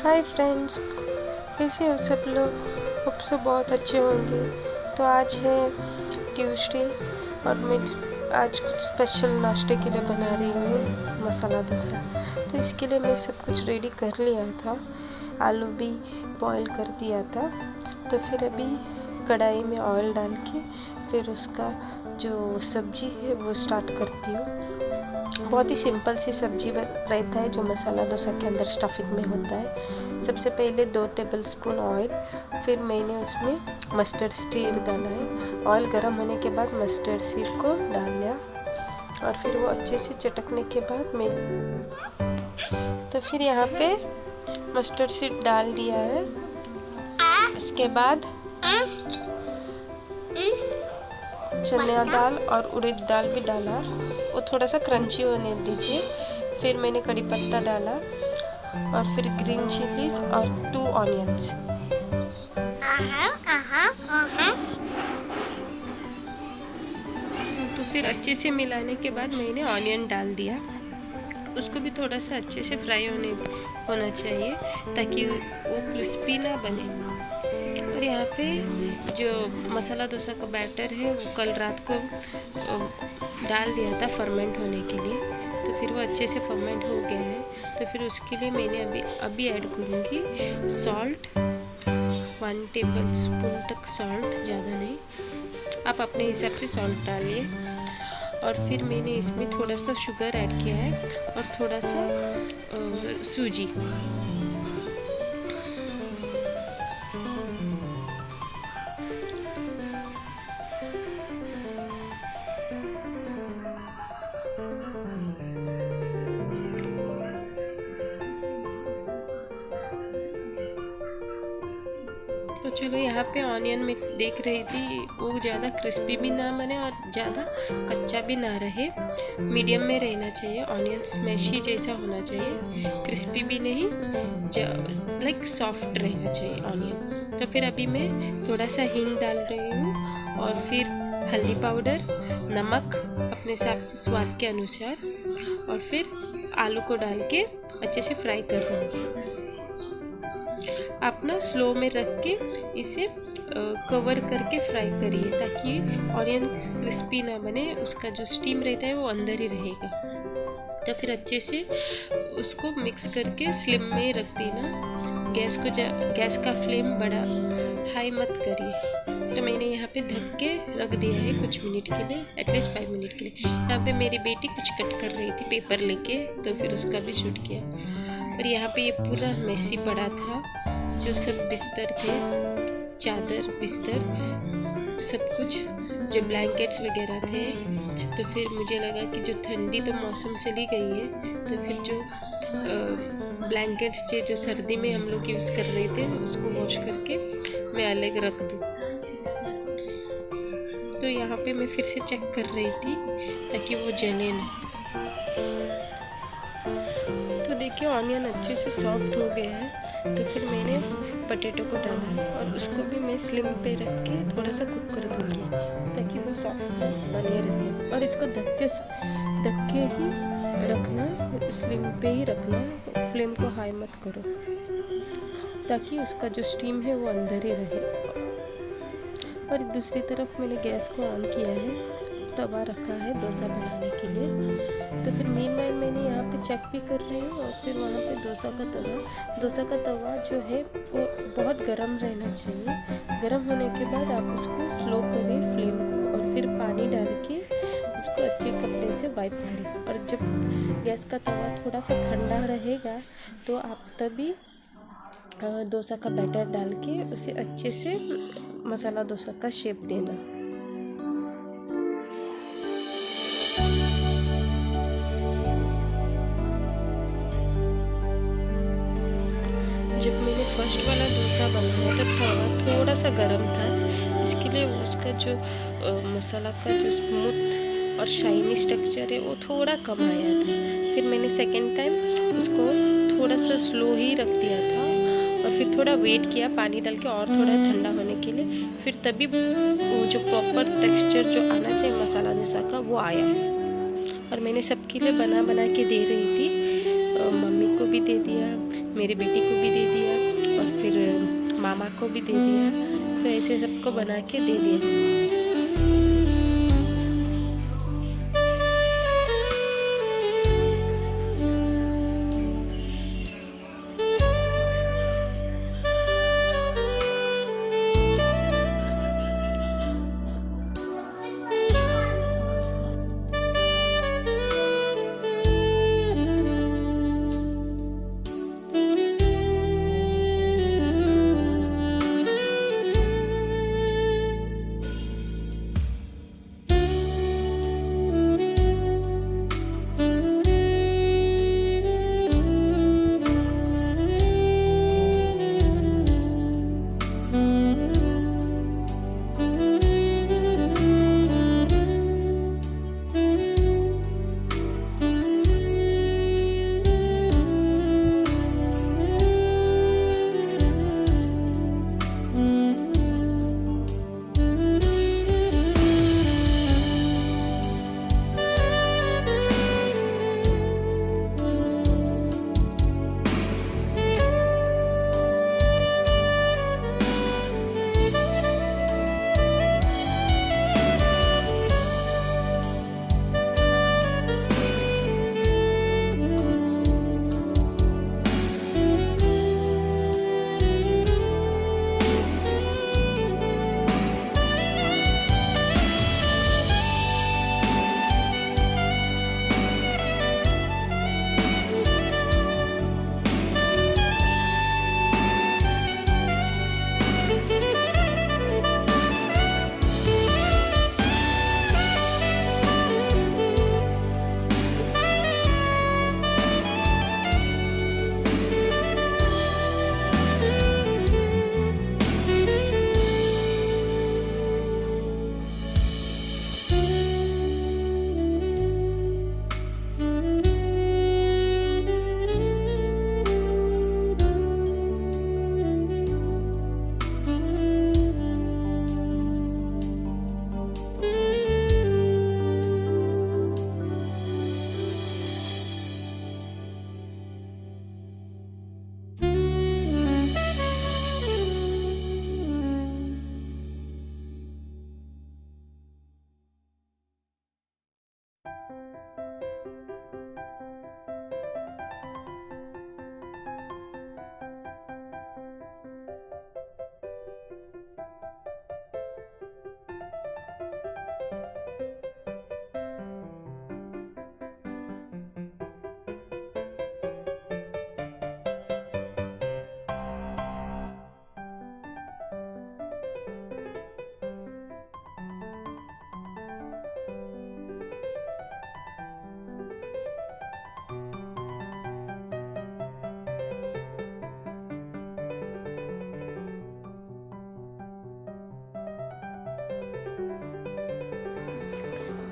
Hi friends, कैसे हो सब लोग। होप सब बहुत अच्छे होंगे। तो आज है ट्यूसडे और मैं आज कुछ स्पेशल नाश्ते के लिए बना रही हूँ मसाला डोसा। तो इसके लिए मैं सब कुछ रेडी कर लिया था, आलू भी बॉईल कर दिया था। तो फिर अभी कढ़ाई में ऑयल डाल के फिर उसका जो सब्जी है वो स्टार्ट करती हूँ। बहुत ही सिंपल सी सब्जी रहता है जो मसाला डोसा के अंदर स्टफिंग में होता है। सबसे पहले 2 टेबलस्पून ऑयल, फिर मैंने उसमें मस्टर्ड सीड डाला है। ऑयल गर्म होने के बाद मस्टर्ड सीड को डाल लिया और फिर वो अच्छे से चटकने के बाद मैं तो फिर यहाँ पे मस्टर्ड सीड डाल दिया है। उसके बाद चना दाल और उड़द दाल भी डाला, वो थोड़ा सा क्रंची होने दीजिए। फिर मैंने कड़ी पत्ता डाला और फिर ग्रीन चिलीज और 2 ऑनियंस। तो फिर अच्छे से मिलाने के बाद मैंने ऑनियन डाल दिया। उसको भी थोड़ा सा अच्छे से फ्राई होना चाहिए ताकि वो क्रिस्पी ना बने। और यहाँ पे जो मसाला डोसा का बैटर है वो कल रात को डाल दिया था फर्मेंट होने के लिए। तो फिर वो अच्छे से फर्मेंट हो गया है। तो फिर उसके लिए मैंने अभी ऐड करूँगी सॉल्ट, 1 टेबलस्पून तक सॉल्ट, ज़्यादा नहीं, आप अपने हिसाब से सॉल्ट डालिए। और फिर मैंने इसमें थोड़ा सा शुगर ऐड किया है और थोड़ा सा सूजी। तो चलो, यहाँ पे ऑनियन में देख रही थी वो ज़्यादा क्रिस्पी भी ना बने और ज़्यादा कच्चा भी ना रहे, मीडियम में रहना चाहिए। ऑनियन स्मैशी जैसा होना चाहिए, क्रिस्पी भी नहीं, लाइक सॉफ्ट रहना चाहिए ऑनियन। तो फिर अभी मैं थोड़ा सा हींग डाल रही हूँ और फिर हल्दी पाउडर, नमक अपने स्वाद के अनुसार, और फिर आलू को डाल के अच्छे से फ्राई कर दूँगी। आप ना स्लो में रख के इसे कवर करके फ्राई करिए ताकि ऑनियन क्रिस्पी ना बने, उसका जो स्टीम रहता है वो अंदर ही रहेगा। तो फिर अच्छे से उसको मिक्स करके स्लिम में रख देना। गैस का फ्लेम बड़ा हाई मत करिए। तो मैंने यहाँ पे ढक के रख दिया है कुछ मिनट के लिए, एटलीस्ट 5 मिनट के लिए। यहाँ पे मेरी बेटी कुछ कट कर रही थी पेपर लेके, तो फिर उसका भी शूट किया। और यहाँ पे ये पूरा मेसी पड़ा था, जो सब बिस्तर थे, चादर बिस्तर सब कुछ, जो ब्लैंकेट्स वगैरह थे। तो फिर मुझे लगा कि जो ठंडी तो मौसम चली गई है, तो फिर जो ब्लैंकेट्स थे जो सर्दी में हम लोग यूज़ कर रहे थे उसको वॉश करके मैं अलग रख दूँ। तो यहाँ पे मैं फिर से चेक कर रही थी ताकि वो जले ना। तो देखिए ऑनियन अच्छे से सॉफ्ट हो गया है। तो फिर मैंने पोटैटो को डाला है और उसको भी मैं स्लिम पे रख के थोड़ा सा कुक कर दूँगी ताकि वो सॉफ्टनेस बने रहे। और इसको ढक के ही रखना, स्लिम पे ही रखना, फ्लेम को हाई मत करो ताकि उसका जो स्टीम है वो अंदर ही रहे। और दूसरी तरफ मैंने गैस को ऑन किया है, तवा रखा है डोसा बनाने के लिए। तो फिर मीनवाइल मैंने यहाँ पे चेक भी कर रही हूँ। और फिर वहाँ पे डोसा का तवा जो है वो बहुत गर्म रहना चाहिए। गर्म होने के बाद आप उसको स्लो करिए फ्लेम को और फिर पानी डाल के उसको अच्छे कपड़े से वाइप करें। और जब गैस का तवा थोड़ा सा ठंडा रहेगा तो आप तभी डोसा का बैटर डाल के उसे अच्छे से मसाला डोसा का शेप देना। जब मैंने फर्स्ट वाला डोसा बनाया तो तवा थोड़ा सा गर्म था, इसके लिए उसका जो मसाला का जो स्मूथ और शाइनी स्ट्रक्चर है वो थोड़ा कम आया था। फिर मैंने सेकेंड टाइम उसको थोड़ा सा स्लो ही रख दिया था और फिर थोड़ा वेट किया पानी डाल के और थोड़ा ठंडा होने के लिए। फिर तभी वो जो प्रॉपर टेक्सचर जो आना चाहिए मसाला डोसा का वो आया। और मैंने सबके लिए बना के दे रही थी, मम्मी को भी दे दिया, मेरी बेटी को भी दे दिया और फिर मामा को भी दे दिया। तो ऐसे सबको बना के दे दिया।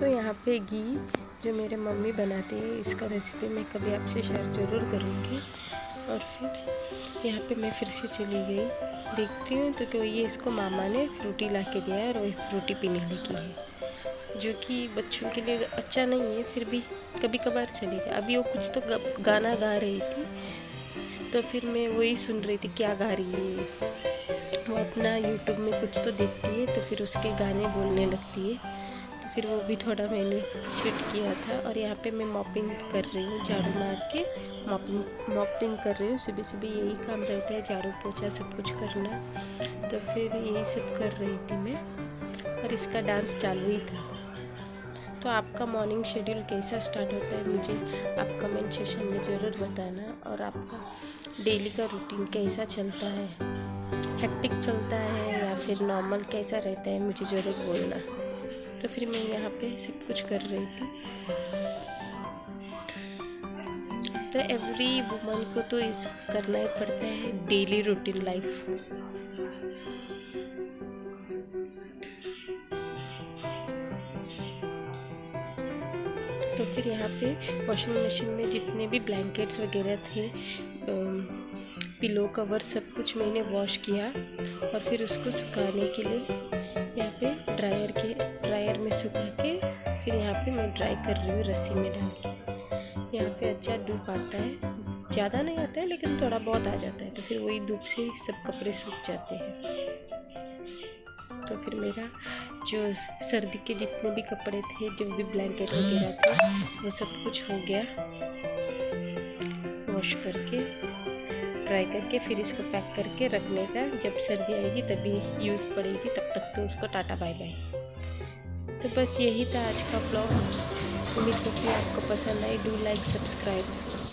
तो यहाँ पे घी जो मेरे मम्मी बनाती है, इसका रेसिपी मैं कभी आपसे शेयर ज़रूर करूँगी। और फिर यहाँ पे मैं फिर से चली गई, देखती हूँ तो क्या ये इसको मामा ने फ्रूटी ला के दिया है और वही फ्रूटी पीने लगी है, जो कि बच्चों के लिए अच्छा नहीं है, फिर भी कभी कभार चलेगा। अभी वो कुछ तो गाना गा रही थी, तो फिर मैं वही सुन रही थी क्या गा रही है। वो अपना यूट्यूब में कुछ तो देखती है, तो फिर उसके गाने बोलने लगती है। तो फिर वो भी थोड़ा मैंने शूट किया था। और यहाँ पे मैं मॉपिंग कर रही हूँ, झाड़ू मार के मॉपिंग कर रही हूँ। सुबह सुबह यही काम रहता है, झाड़ू पोछा सब कुछ करना। तो फिर यही सब कर रही थी मैं, और इसका डांस चालू ही था। तो आपका मॉर्निंग शेड्यूल कैसा स्टार्ट होता है मुझे आप कमेंट सेशन में ज़रूर बताना। और आपका डेली का रूटीन कैसा चलता है, हेक्टिक चलता है या फिर नॉर्मल कैसा रहता है, मुझे ज़रूर बोलना। तो फिर मैं यहाँ पे सब कुछ कर रही थी। तो एवरी वुमन को तो इस करना ही पड़ता है, डेली रूटीन लाइफ। तो फिर यहाँ पे वॉशिंग मशीन में जितने भी ब्लैंकेट्स वगैरह थे, पिलो कवर, सब कुछ मैंने वॉश किया। और फिर उसको सुखाने के लिए यहाँ पे ड्रायर में सुखा के फिर यहाँ पे मैं ड्राई कर रही हूँ रस्सी में डाल के। यहाँ पे अच्छा धूप आता है, ज़्यादा नहीं आता है लेकिन थोड़ा बहुत आ जाता है, तो फिर वही धूप से सब कपड़े सूख जाते हैं। तो फिर मेरा जो सर्दी के जितने भी कपड़े थे, जो भी ब्लैंकेट वगैरह थे, वो सब कुछ हो गया वॉश करके, ड्राई करके। फिर इसको पैक करके रखने का, जब सर्दी आएगी तभी यूज़ पड़ेगी, तब तक तो उसको टाटा बाय बाय। तो बस यही था आज का ब्लॉग। उम्मीद करती हूँ आपको पसंद आई। Do like, subscribe.